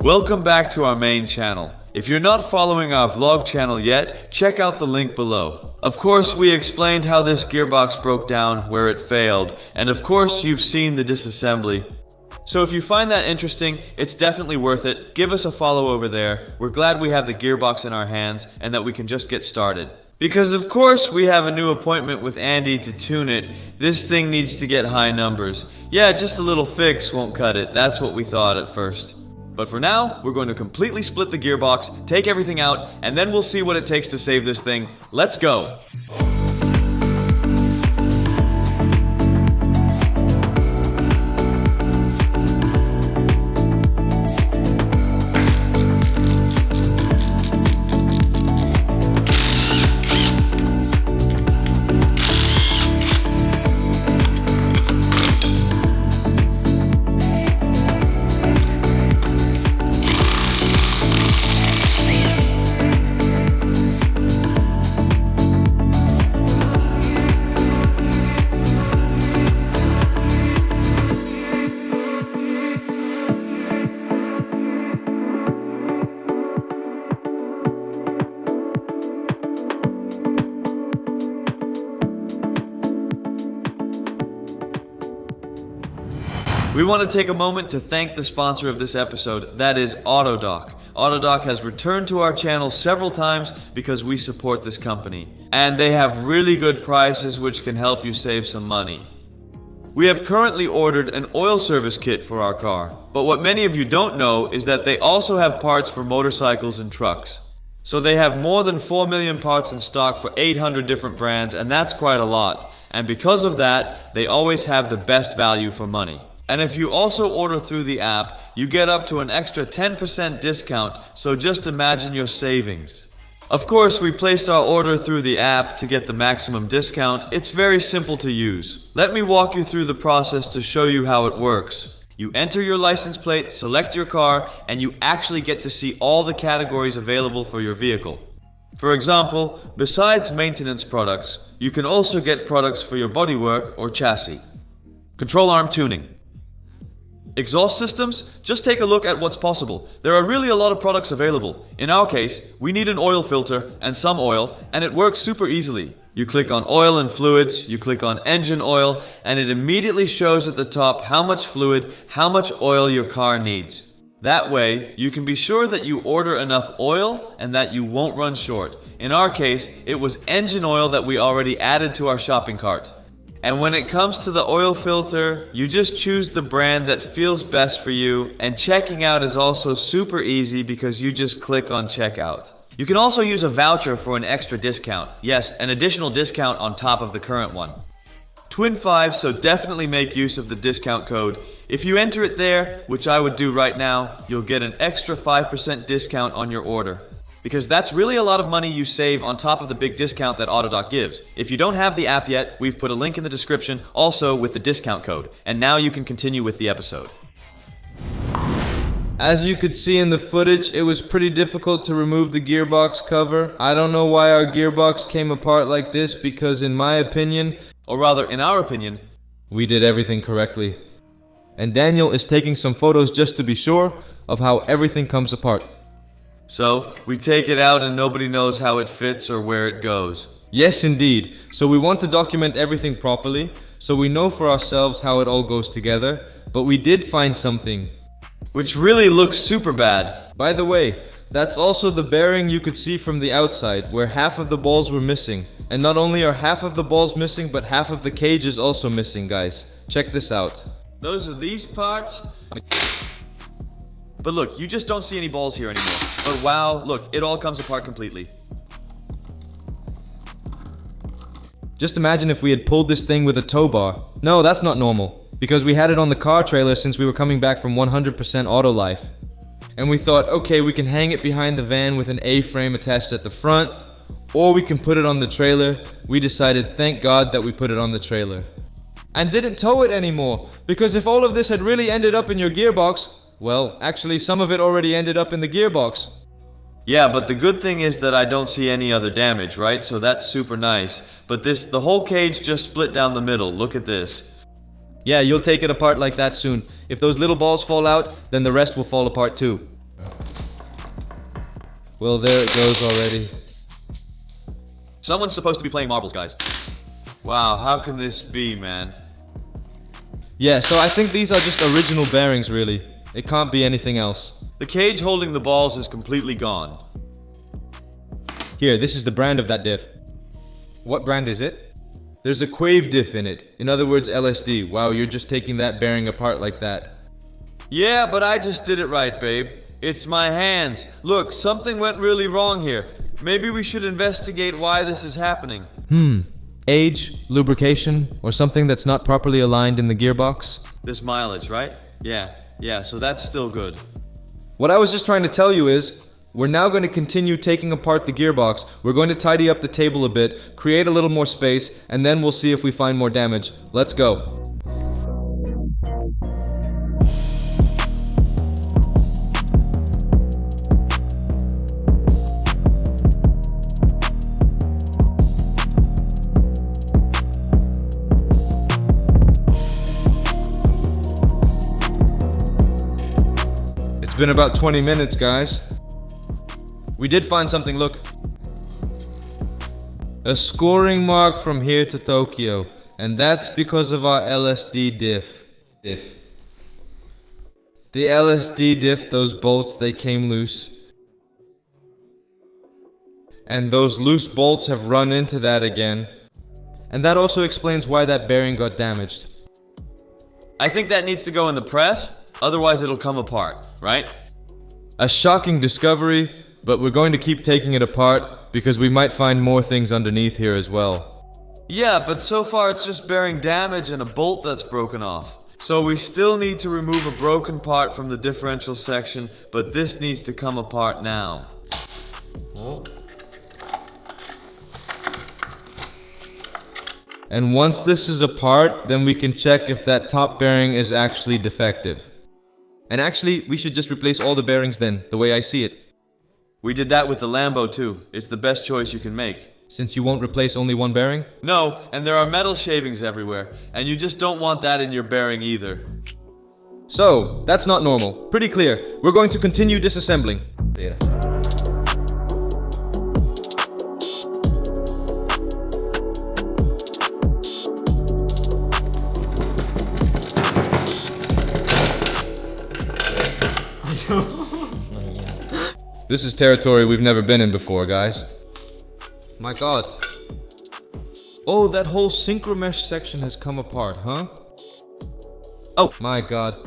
Welcome back to our main channel. If you're not following our vlog channel yet, check out the link below. Of course, we explained how this gearbox broke down, where it failed, and of course you've seen the disassembly. So if you find that interesting, it's definitely worth it. Give us a follow over there. We're glad we have the gearbox in our hands and that we can just get started. Because of course we have a new appointment with Andy to tune it. This thing needs to get high numbers. Yeah, just a little fix won't cut it. That's what we thought at first. But for now, we're going to completely split the gearbox, take everything out, and then we'll see what it takes to save this thing. Let's go! We want to take a moment to thank the sponsor of this episode, that is Autodoc. Autodoc has returned to our channel several times because we support this company. And they have really good prices which can help you save some money. We have currently ordered an oil service kit for our car, but what many of you don't know is that they also have parts for motorcycles and trucks. So they have more than 4 million parts in stock for 800 different brands, and that's quite a lot. And because of that, they always have the best value for money. And if you also order through the app, you get up to an extra 10% discount, so just imagine your savings. Of course, we placed our order through the app to get the maximum discount. It's very simple to use. Let me walk you through the process to show you how it works. You enter your license plate, select your car, and you actually get to see all the categories available for your vehicle. For example, besides maintenance products, you can also get products for your bodywork or chassis. Control arm tuning. Exhaust systems? Just take a look at what's possible. There are really a lot of products available. In our case, we need an oil filter and some oil, and it works super easily. You click on oil and fluids, you click on engine oil, and it immediately shows at the top how much fluid, how much oil your car needs. That way, you can be sure that you order enough oil and that you won't run short. In our case, it was engine oil that we already added to our shopping cart. And when it comes to the oil filter, you just choose the brand that feels best for you, and checking out is also super easy because you just click on checkout. You can also use a voucher for an extra discount. Yes, an additional discount on top of the current one. Twin 5, so definitely make use of the discount code. If you enter it there, which I would do right now, you'll get an extra 5% discount on your order. Because that's really a lot of money you save on top of the big discount that Autodoc gives. If you don't have the app yet, we've put a link in the description, also with the discount code. And now you can continue with the episode. As you could see in the footage, it was pretty difficult to remove the gearbox cover. I don't know why our gearbox came apart like this, because in my opinion, or rather in our opinion, we did everything correctly. And Daniel is taking some photos just to be sure of how everything comes apart. So, we take it out and nobody knows how it fits or where it goes. Yes, indeed. So we want to document everything properly, so we know for ourselves how it all goes together. But we did find something. Which really looks super bad. By the way, that's also the bearing you could see from the outside, where half of the balls were missing. And not only are half of the balls missing, but half of the cage is also missing, guys. Check this out. Those are these parts. But look, you just don't see any balls here anymore. But wow, look, it all comes apart completely. Just imagine if we had pulled this thing with a tow bar. No, that's not normal. Because we had it on the car trailer since we were coming back from 100% auto life. And we thought, okay, we can hang it behind the van with an A-frame attached at the front, or we can put it on the trailer. We decided, thank God, that we put it on the trailer. And didn't tow it anymore, because if all of this had really ended up in your gearbox, well, actually some of it already ended up in the gearbox. Yeah, but the good thing is that I don't see any other damage, right? So that's super nice. But the whole cage just split down the middle. Look at this. Yeah, you'll take it apart like that soon. If those little balls fall out, then the rest will fall apart too. Well, there it goes already. Someone's supposed to be playing marbles, guys. Wow, how can this be, man? Yeah, so I think these are just original bearings, really. It can't be anything else. The cage holding the balls is completely gone. Here, this is the brand of that diff. What brand is it? There's a Quave diff in it. In other words, LSD. Wow, you're just taking that bearing apart like that. Yeah, but I just did it right, babe. It's my hands. Look, something went really wrong here. Maybe we should investigate why this is happening. Age, lubrication, or something that's not properly aligned in the gearbox? This mileage, right? Yeah, so that's still good. What I was just trying to tell you is, we're now going to continue taking apart the gearbox. We're going to tidy up the table a bit, create a little more space, and then we'll see if we find more damage. Let's go. It's been about 20 minutes, guys. We did find something, look. A scoring mark from here to Tokyo. And that's because of our LSD diff. The LSD diff, those bolts, they came loose. And those loose bolts have run into that again. And that also explains why that bearing got damaged. I think that needs to go in the press, otherwise it'll come apart, right? A shocking discovery, but we're going to keep taking it apart because we might find more things underneath here as well. Yeah, but so far it's just bearing damage and a bolt that's broken off. So we still need to remove a broken part from the differential section, but this needs to come apart now. And once this is apart, then we can check if that top bearing is actually defective. And actually, we should just replace all the bearings then, the way I see it. We did that with the Lambo too. It's the best choice you can make. Since you won't replace only one bearing? No, and there are metal shavings everywhere, and you just don't want that in your bearing either. So, that's not normal. Pretty clear. We're going to continue disassembling. This is territory we've never been in before, guys. My god. Oh, that whole synchromesh section has come apart, huh? Oh, my god.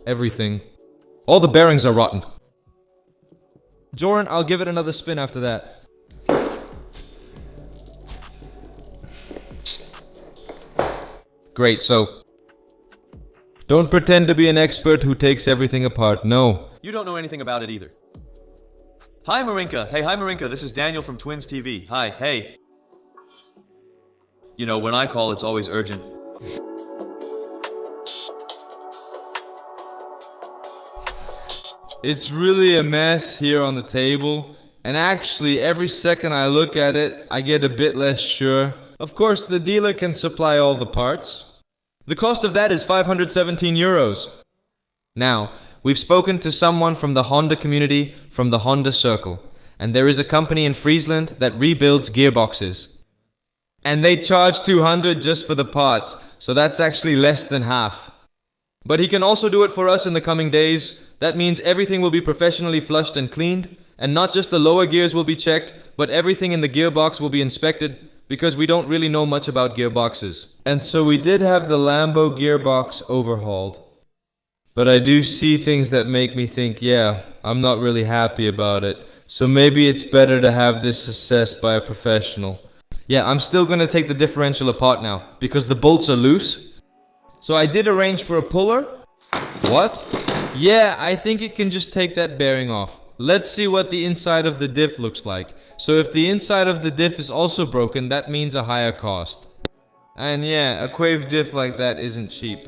Everything. All the bearings are rotten. Joran, I'll give it another spin after that. Great, so... don't pretend to be an expert who takes everything apart, no. You don't know anything about it either. Hi, Marinka. Hey, hi, Marinka. This is Daniel from Twins TV. Hi, hey. You know, when I call, it's always urgent. It's really a mess here on the table. And actually, every second I look at it, I get a bit less sure. Of course, the dealer can supply all the parts. The cost of that is 517 euros. Now, we've spoken to someone from the Honda community, from the Honda Circle, and there is a company in Friesland that rebuilds gearboxes. And they charge 200 just for the parts, so that's actually less than half. But he can also do it for us in the coming days. That means everything will be professionally flushed and cleaned, and not just the lower gears will be checked, but everything in the gearbox will be inspected, because we don't really know much about gearboxes. And so we did have the Lambo gearbox overhauled. But I do see things that make me think, yeah, I'm not really happy about it. So maybe it's better to have this assessed by a professional. Yeah, I'm still gonna take the differential apart now, because the bolts are loose. So I did arrange for a puller. What? Yeah, I think it can just take that bearing off. Let's see what the inside of the diff looks like. So if the inside of the diff is also broken, that means a higher cost. And yeah, a Quave diff like that isn't cheap.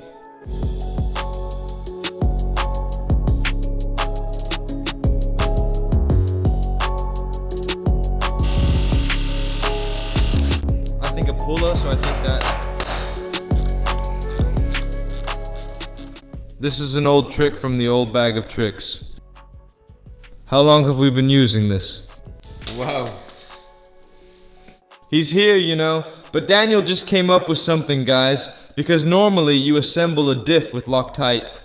I think a puller, so I think that... This is an old trick from the old bag of tricks. How long have we been using this? Wow. He's here, you know, but Daniel just came up with something, guys, because normally you assemble a diff with Loctite.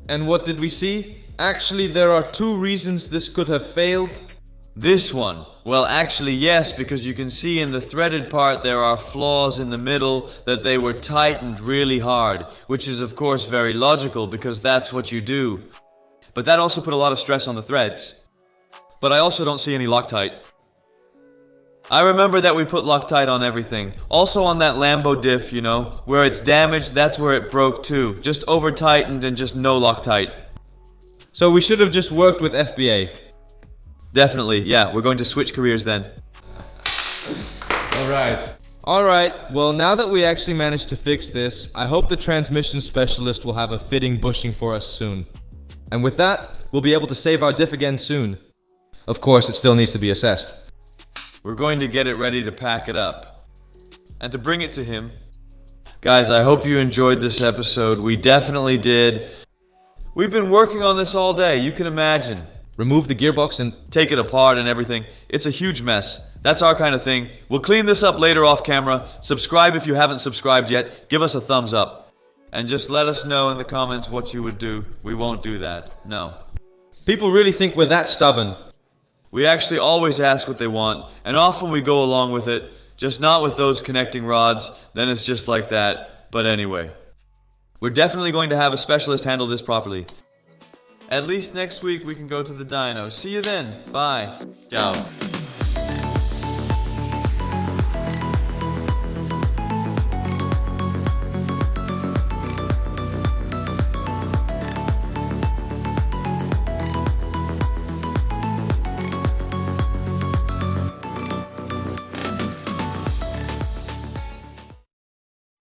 And what did we see? Actually, there are two reasons this could have failed. This one? Well, actually yes, because you can see in the threaded part there are flaws in the middle that they were tightened really hard, which is of course very logical because that's what you do. But that also put a lot of stress on the threads. But I also don't see any Loctite. I remember that we put Loctite on everything. Also on that Lambo diff, you know, where it's damaged, that's where it broke too. Just over tightened and just no Loctite. So we should have just worked with FBA. Definitely, yeah, we're going to switch careers then. Alright, well now that we actually managed to fix this, I hope the transmission specialist will have a fitting bushing for us soon. And with that, we'll be able to save our diff again soon. Of course, it still needs to be assessed. We're going to get it ready to pack it up. And to bring it to him. Guys, I hope you enjoyed this episode. We definitely did. We've been working on this all day, you can imagine. Remove the gearbox and take it apart and everything. It's a huge mess. That's our kind of thing. We'll clean this up later off camera. Subscribe if you haven't subscribed yet. Give us a thumbs up. And just let us know in the comments what you would do. We won't do that. No. People really think we're that stubborn. We actually always ask what they want, and often we go along with it. Just not with those connecting rods. Then it's just like that. But anyway. We're definitely going to have a specialist handle this properly. At least next week we can go to the dyno. See you then. Bye. Ciao.